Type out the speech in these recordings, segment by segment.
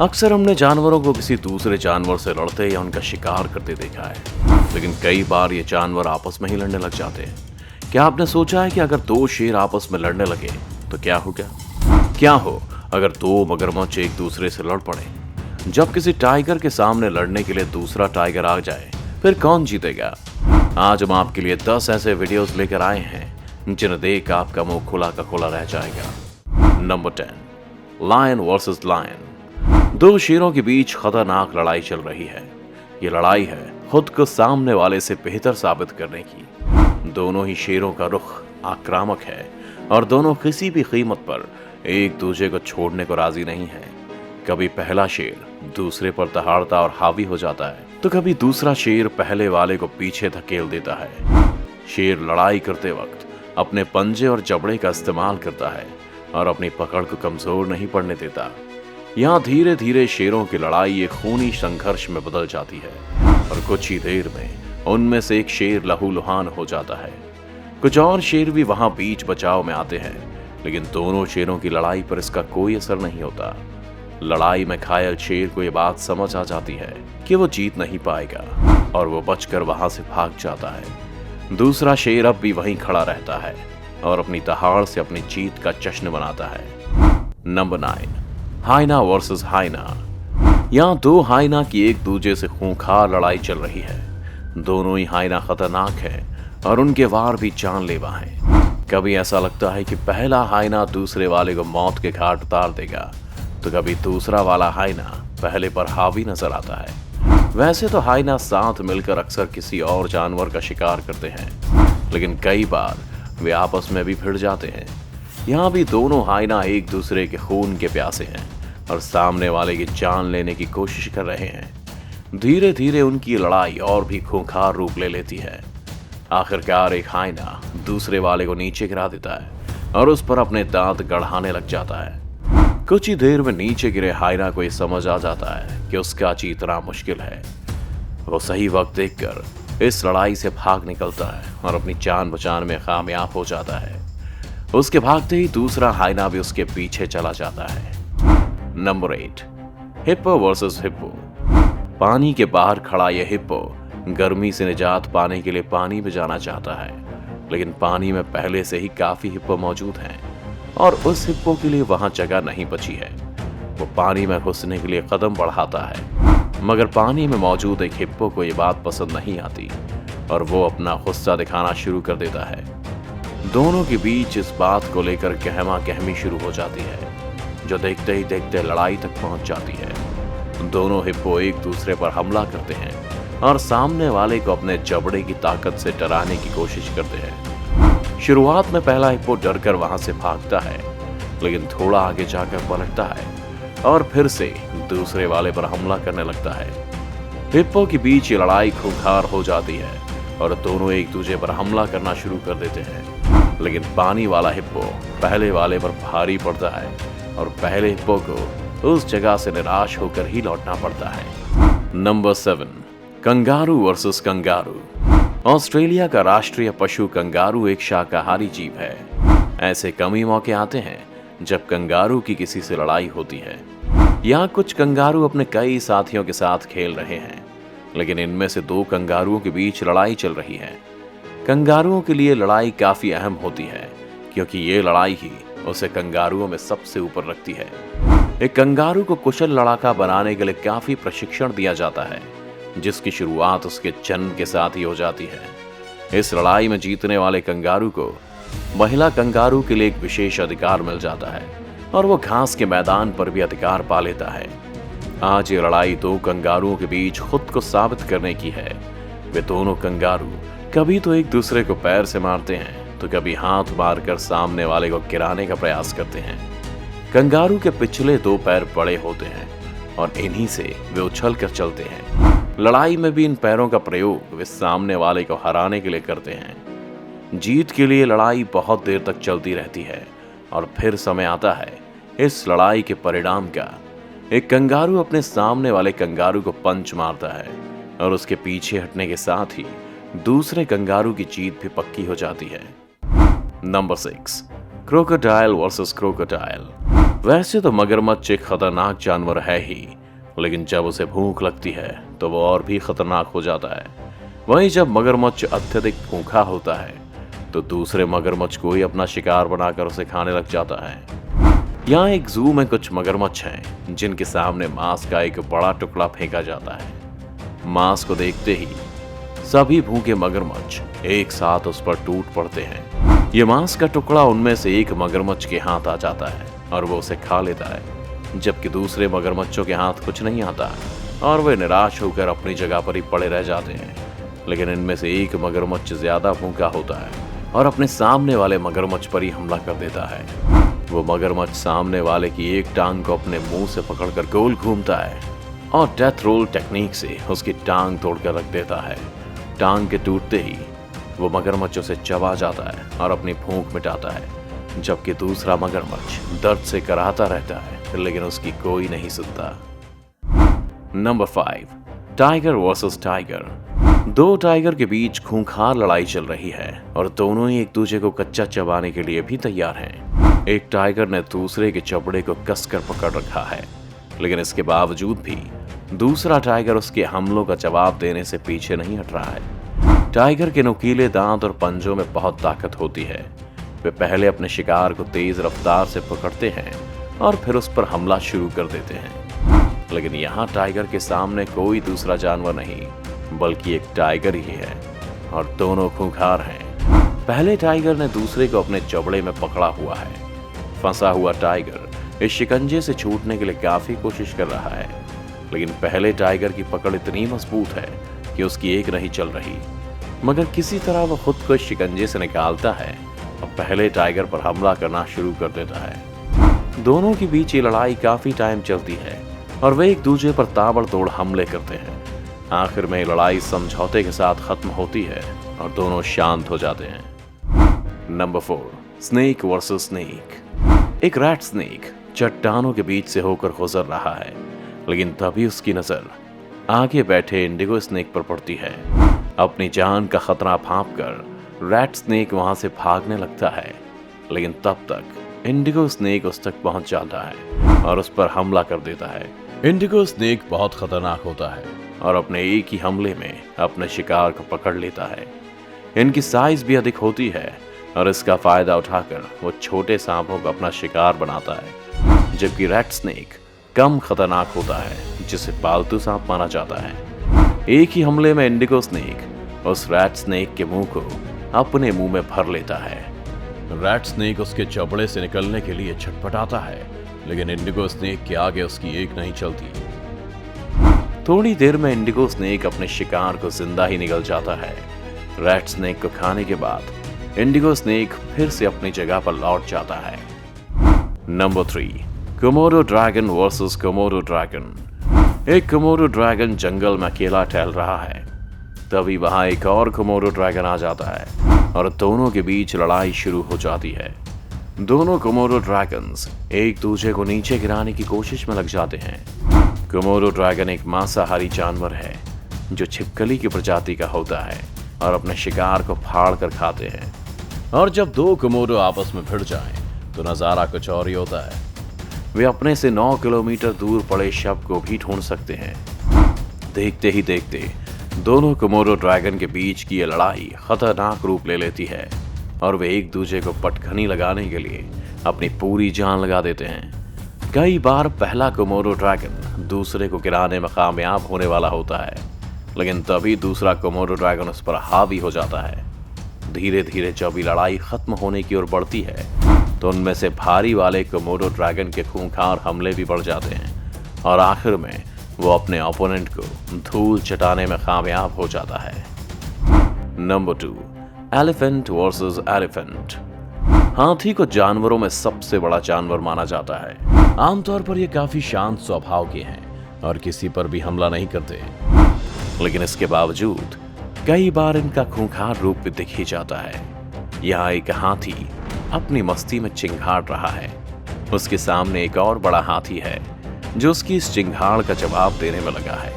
अक्सर हमने जानवरों को किसी दूसरे जानवर से लड़ते या उनका शिकार करते देखा है, लेकिन कई बार ये जानवर आपस में ही लड़ने लग जाते हैं। क्या आपने सोचा है कि अगर दो शेर आपस में लड़ने लगे तो क्या होगा? क्या हो अगर दो मगरमच्छ एक दूसरे से लड़ पड़े? जब किसी टाइगर के सामने लड़ने के लिए दूसरा टाइगर आ जाए, फिर कौन जीतेगा? आज हम आपके लिए 10 ऐसे वीडियोस लेकर आए हैं जिन्हें देख आपका मुंह खुला का खुला रह जाएगा। Number 10, lion versus lion. दो शेरों के बीच खतरनाक लड़ाई चल रही है। ये लड़ाई है खुद को सामने वाले से बेहतर साबित करने की। दोनों ही शेरों का रुख आक्रामक है और दोनों किसी भी कीमत पर एक दूसरे को छोड़ने को राजी नहीं है। कभी पहला शेर दूसरे पर दहाड़ता और हावी हो जाता है, तो कभी दूसरा शेर पहले वाले को पीछे धकेल देता है। शेर लड़ाई करते वक्त अपने पंजे और जबड़े का इस्तेमाल करता है और अपनी पकड़ को कमजोर नहीं पड़ने देता। यहाँ धीरे धीरे शेरों की लड़ाई एक खूनी संघर्ष में बदल जाती है और कुछ ही देर में उनमें से एक शेर लहूलुहान हो जाता है। कुछ और शेर भी वहां बीच बचाव में आते हैं, लेकिन दोनों शेरों की लड़ाई पर इसका कोई असर नहीं होता। लड़ाई में घायल शेर को यह बात समझ आ जाती है कि वो जीत नहीं पाएगा और वो बचकर वहां से भाग जाता है। दूसरा शेर अब भी वहीं खड़ा रहता है और अपनी दहाड़ से अपनी जीत का जश्न मनाता है। Number 9, hyena versus hyena. यहाँ दो हाइना की एक दूसरे से खूंखार लड़ाई चल रही है। दोनों ही हाइना खतरनाक है और उनके वार भी जानलेवा हैं। कभी ऐसा लगता है कि पहला हाइना दूसरे वाले को मौत के घाट उतार देगा, तो कभी दूसरा वाला हाइना पहले पर हावी नजर आता है। वैसे तो हाइना साथ मिलकर अक्सर किसी और जानवर का शिकार करते हैं, लेकिन कई बार वे आपस में भी भिड़ जाते हैं। यहाँ भी दोनों हाइना एक दूसरे के खून के प्यासे हैं और सामने वाले की जान लेने की कोशिश कर रहे हैं। धीरे धीरे उनकी लड़ाई और भी खूंखार रूप ले लेती है। आखिरकार एक हाइना दूसरे वाले को नीचे गिरा देता है और उस पर अपने दांत गढ़ाने लग जाता है। कुछ ही देर में नीचे गिरे हाइना को यह समझ आ जाता है कि उसका जीतना मुश्किल है। वो सही वक्त देखकर इस लड़ाई से भाग निकलता है और अपनी जान बचाने में कामयाब हो जाता है। उसके भागते ही दूसरा हाइना भी उसके पीछे चला जाता है। Number 8, hippo versus hippo. पानी के बाहर खड़ा यह हिप्पो गर्मी से निजात पाने के लिए पानी में जाना चाहता है, लेकिन पानी में पहले से ही काफी हिप्पो मौजूद हैं और उस हिप्पो के लिए वहां जगह नहीं बची है। वो पानी में घुसने के लिए कदम बढ़ाता है, मगर पानी में मौजूद एक हिप्पो को यह बात पसंद नहीं आती और वो अपना गुस्सा दिखाना शुरू कर देता है। दोनों के बीच इस बात को लेकर गहमा गहमी शुरू हो जाती है, जो देखते ही देखते लड़ाई तक पहुंच जाती है। दोनों हिप्पो एक दूसरे पर हमला करते हैं और सामने वाले को अपने जबड़े की ताकत से डराने की कोशिश करते हैं। शुरुआत में पहला हिप्पो डरकर वहां से भागता है, लेकिन थोड़ा आगे जाकर पलटता है और फिर से दूसरे वाले पर हमला करने लगता है। हिप्पो के बीच ये लड़ाई खूंखार हो जाती है और दोनों एक दूसरे पर हमला करना शुरू कर देते हैं, लेकिन पानी वाला हिप्पो पहले वाले पर भारी पड़ता है और पहले हिप्पो को उस जगह से निराश होकर ही लौटना पड़ता है। Number 7, kangaroo versus kangaroo. Australia का राष्ट्रीय पशु कंगारू एक शाकाहारी जीव है। ऐसे कम ही मौके आते हैं जब कंगारू की किसी से लड़ाई होती है। यहाँ कुछ कंगारू अपने कई साथियों के साथ खेल रहे हैं, लेकिन इनमें से दो कंगारुओं के बीच लड़ाई चल रही है। कंगारुओं के लिए लड़ाई काफी अहम होती है, क्योंकि ये लड़ाई ही उसे कंगारुओं में सबसे ऊपर रखती है। एक कंगारू को कुशल लड़ाका बनाने के लिए काफी प्रशिक्षण दिया जाता है, जिसकी शुरुआत उसके जन्म के साथ ही हो जाती है। इस लड़ाई में जीतने वाले कंगारू को महिला कंगारू के लिए एक विशेष अधिकार मिल जाता है और वो घास के मैदान पर भी अधिकार पा लेता है। आज ये लड़ाई दो कंगारुओं के बीच खुद को साबित करने की है। वे दोनों कंगारू कभी तो एक दूसरे को पैर से मारते हैं, तो कभी हाथ मारकर सामने वाले को गिराने का प्रयास करते हैं। कंगारू के पिछले दो पैर बड़े होते हैं और इन्हीं से वे उछल कर चलते हैं। लड़ाई में भी इन पैरों का प्रयोग वे सामने वाले को हराने के लिए करते हैं। जीत के लिए लड़ाई बहुत देर तक चलती रहती है और फिर समय आता है इस लड़ाई के परिणाम का। एक कंगारू अपने सामने वाले कंगारू को पंच मारता है और उसके पीछे हटने के साथ ही दूसरे कंगारू की जीत भी पक्की हो जाती है। Number 6, crocodile versus crocodile. वैसे तो मगरमच्छ एक खतरनाक जानवर है ही, लेकिन जब उसे भूख लगती है तो वो और भी खतरनाक हो जाता है। वहीं जब मगरमच्छ अत्यधिक भूखा होता है तो दूसरे मगरमच्छ को ही अपना शिकार बनाकर उसे खाने लग जाता है। यहाँ एक जू में कुछ मगरमच्छ हैं जिनके सामने मांस का एक बड़ा टुकड़ा फेंका जाता है। मांस को देखते ही सभी भूखे मगरमच्छ एक साथ उस पर टूट पड़ते हैं। ये मांस का टुकड़ा उनमें से एक मगरमच्छ के हाथ आ जाता है और वो उसे खा लेता है, जबकि दूसरे मगरमच्छों के हाथ कुछ नहीं आता और वे निराश होकर अपनी जगह पर ही पड़े रह जाते हैं। लेकिन इनमें से एक मगरमच्छ ज्यादा भूखा होता है और अपने सामने वाले मगरमच्छ पर ही हमला कर देता है। वो मगरमच्छ सामने वाले की एक टांग को अपने मुंह से पकड़कर गोल घूमता है और डेथ रोल टेक्निक से उसकी टांग तोड़कर रख देता है। टांग के टूटते ही वो मगरमच्छ उसे चबा जाता है और अपनी भूख मिटाता है, जबकि दूसरा मगरमच्छ दर्द से कराहता रहता है, लेकिन उसकी कोई नहीं सुनता। Number 5, tiger versus tiger. दो टाइगर के बीच खूंखार लड़ाई चल रही है और दोनों ही एक दूसरे को कच्चा चबाने के लिए भी तैयार हैं। एक टाइगर ने दूसरे के चबड़े को कसकर पकड़ रखा है, लेकिन इसके बावजूद भी दूसरा टाइगर उसके हमलों का जवाब देने से पीछे नहीं हट रहा है। टाइगर के नुकीले दांत और पंजों में बहुत ताकत होती है। वे पहले अपने शिकार को तेज रफ्तार से पकड़ते हैं और फिर उस पर हमला शुरू कर देते हैं। लेकिन यहाँ टाइगर के सामने कोई दूसरा जानवर नहीं बल्कि एक टाइगर ही है और दोनों खूंखार हैं। पहले टाइगर ने दूसरे को अपने जबड़े में पकड़ा हुआ है। फंसा हुआ टाइगर इस शिकंजे से छूटने के लिए काफी कोशिश कर रहा है, लेकिन पहले टाइगर की पकड़ इतनी मजबूत है कि उसकी एक नहीं चल रही। मगर किसी तरह वह खुद को इस शिकंजे से निकालता है और पहले टाइगर पर हमला करना शुरू कर देता है। दोनों के बीच ये लड़ाई काफी टाइम चलती है और वे एक दूसरे पर ताबड़तोड़ हमले करते हैं। आखिर में लड़ाई समझौते के साथ खत्म होती है और दोनों शांत हो जाते हैं। Number 4, snake versus snake. एक रैट स्नेक चट्टानों के बीच से होकर गुजर रहा है, लेकिन तभी उसकी नजर आगे बैठे इंडिगो स्नेक पर पड़ती है। अपनी जान का खतरा भांपकर रैट स्नेक वहां से भागने लगता है, लेकिन तब तक इंडिगो स्नेक उस तक पहुंच जाता है और उस पर हमला कर देता है। इंडिगो स्नेक बहुत खतरनाक होता है और अपने एक ही हमले में अपने शिकार को पकड़ लेता है। इनकी साइज भी अधिक होती है और इसका फायदा उठाकर वो छोटे सांपों को अपना शिकार बनाता है, जबकि रैट स्नेक कम खतरनाक होता है, जिसे पालतू सांप माना जाता है। एक ही हमले में इंडिगो स्नेक उस रैट स्नेक के मुंह को अपने मुंह में भर लेता है। रैट स्नेक उसके जबड़े से निकलने के लिए छटपटाता है, लेकिन इंडिगो स्नेक के आगे उसकी एक नहीं चलती। थोड़ी देर में इंडिगो स्नेक अपने शिकार को जिंदा ही निकल जाता है। रैट स्नेक को खाने के बाद इंडिगो स्नेक फिर से अपनी जगह पर लौट जाता है। Number 3, Komodo dragon versus Komodo dragon. एक कोमोडो ड्रैगन जंगल में अकेला टहल रहा है। तभी वहां एक और कोमोडो ड्रैगन आ जाता है और दोनों के बीच लड़ाई शुरू हो जाती है। दोनों कोमोडो ड्रैगन्स एक दूसरे को नीचे गिराने की कोशिश में लग जाते हैं। कोमोडो ड्रैगन एक मांसाहारी जानवर है जो छिपकली की प्रजाति का होता है और अपने शिकार को फाड़ कर खाते हैं। और जब दो कोमोडो आपस में भिड़ जाएं, तो नजारा कुछ और ही होता है। वे अपने से 9 किलोमीटर दूर पड़े शव को भी ढूंढ सकते हैं। देखते ही देखते दोनों कोमोडो ड्रैगन के बीच की यह लड़ाई खतरनाक रूप ले लेती है और वे एक दूसरे को पटखनी लगाने के लिए अपनी पूरी जान लगा देते हैं। कई बार पहला कोमोडो ड्रैगन दूसरे को गिराने में कामयाब होने वाला होता है, लेकिन तभी दूसरा कोमोडो ड्रैगन उस पर हावी हो जाता है। धीरे धीरे जब ये लड़ाई खत्म होने की ओर बढ़ती है तो उनमें से भारी वाले कोमोडो ड्रैगन के खूंखार हमले भी बढ़ जाते हैं और आखिर में वो अपने ओपोनेंट को धूल चटाने में कामयाब हो जाता है। Number 2, elephant versus elephant. हाथी को जानवरों में सबसे बड़ा जानवर माना जाता है। आमतौर पर ये काफी शांत स्वभाव के हैं और किसी पर भी हमला नहीं करते, लेकिन इसके बावजूद कई बार इनका खूंखार रूप भी दिख ही जाता है। यहाँ एक हाथी अपनी मस्ती में चिंघाड़ रहा है। उसके सामने एक और बड़ा हाथी है जो उसकी इस चिंघाड़ का जवाब देने में लगा है।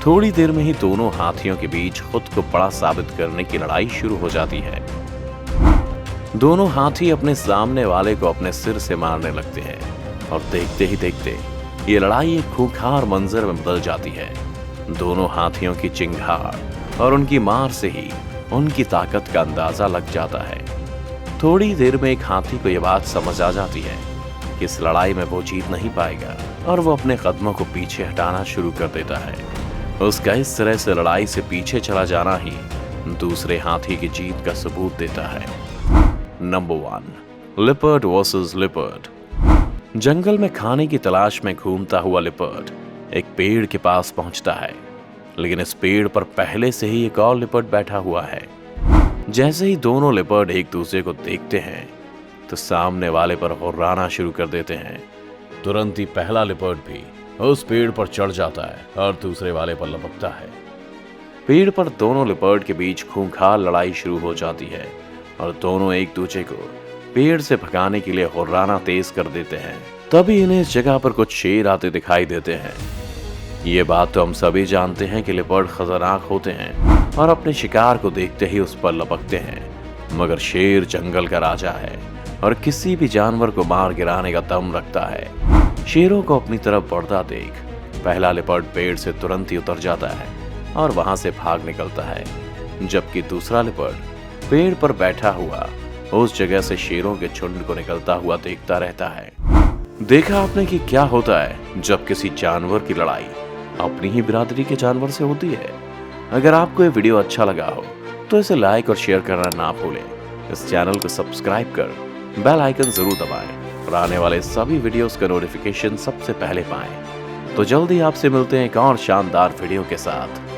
थोड़ी देर में ही दोनों हाथियों के बीच खुद को बड़ा साबित करने की लड़ाई शुरू हो जाती है। दोनों हाथी अपने सामने वाले को अपने सिर से मारने लगते हैं और देखते ही देखते ये लड़ाई एक खूंखार मंजर में बदल जाती है। दोनों हाथियों की चिंगार और उनकी मार से ही उनकी ताकत का अंदाजा लग जाता है। थोड़ी देर में एक हाथी को यह बात समझ आ जाती है कि इस लड़ाई में वो जीत नहीं पाएगा और वो अपने कदमों को पीछे हटाना शुरू कर देता है। उसका इस तरह से लड़ाई से पीछे चला जाना ही दूसरे हाथी की जीत का सबूत देता है। Number 1, leopard versus leopard. जंगल में खाने की तलाश में घूमता हुआ लिपर्ड एक पेड़ के पास पहुंचता है, लेकिन इस पेड़ पर पहले से ही एक और लिपर्ड बैठा हुआ है। जैसे ही दोनों लिपर्ड एक दूसरे को देखते हैं तो सामने वाले पर हुर्राना शुरू कर देते हैं। तुरंत ही पहला लिपर्ड भी उस पेड़ पर चढ़ जाता है और दूसरे वाले पर लपकता है। पेड़ पर दोनों लिपर्ड के बीच खूंखार लड़ाई शुरू हो जाती है और दोनों एक दूसरे को पेड़ से भगाने के लिए हुर्राना तेज कर देते हैं। तभी इन्हें इस जगह पर कुछ शेर आते दिखाई देते हैं। ये बात तो हम सभी जानते हैं कि लिपर्ड खतरनाक होते हैं और अपने शिकार को देखते ही उस पर लपकते हैं, मगर शेर जंगल का राजा है और किसी भी जानवर को मार गिराने का दम रखता है। शेरों को अपनी तरफ बढ़ता देख पहला लिपर्ड पेड़ से तुरंत ही उतर जाता है और वहां से भाग निकलता है, जबकि दूसरा लिपर्ड पेड़ पर बैठा हुआ उस जगह से शेरों के झुंड को निकलता हुआ देखता रहता है। देखा आपने कि क्या होता है जब किसी जानवर की लड़ाई अपनी ही बिरादरी के जानवर से होती है। अगर आपको ये वीडियो अच्छा लगा हो तो इसे लाइक और शेयर करना ना भूलें। इस चैनल को सब्सक्राइब कर बेल आइकन जरूर दबाएं और आने वाले सभी वीडियोस का नोटिफिकेशन सबसे पहले पाएं। तो जल्दी आपसे मिलते हैं एक और शानदार वीडियो के साथ।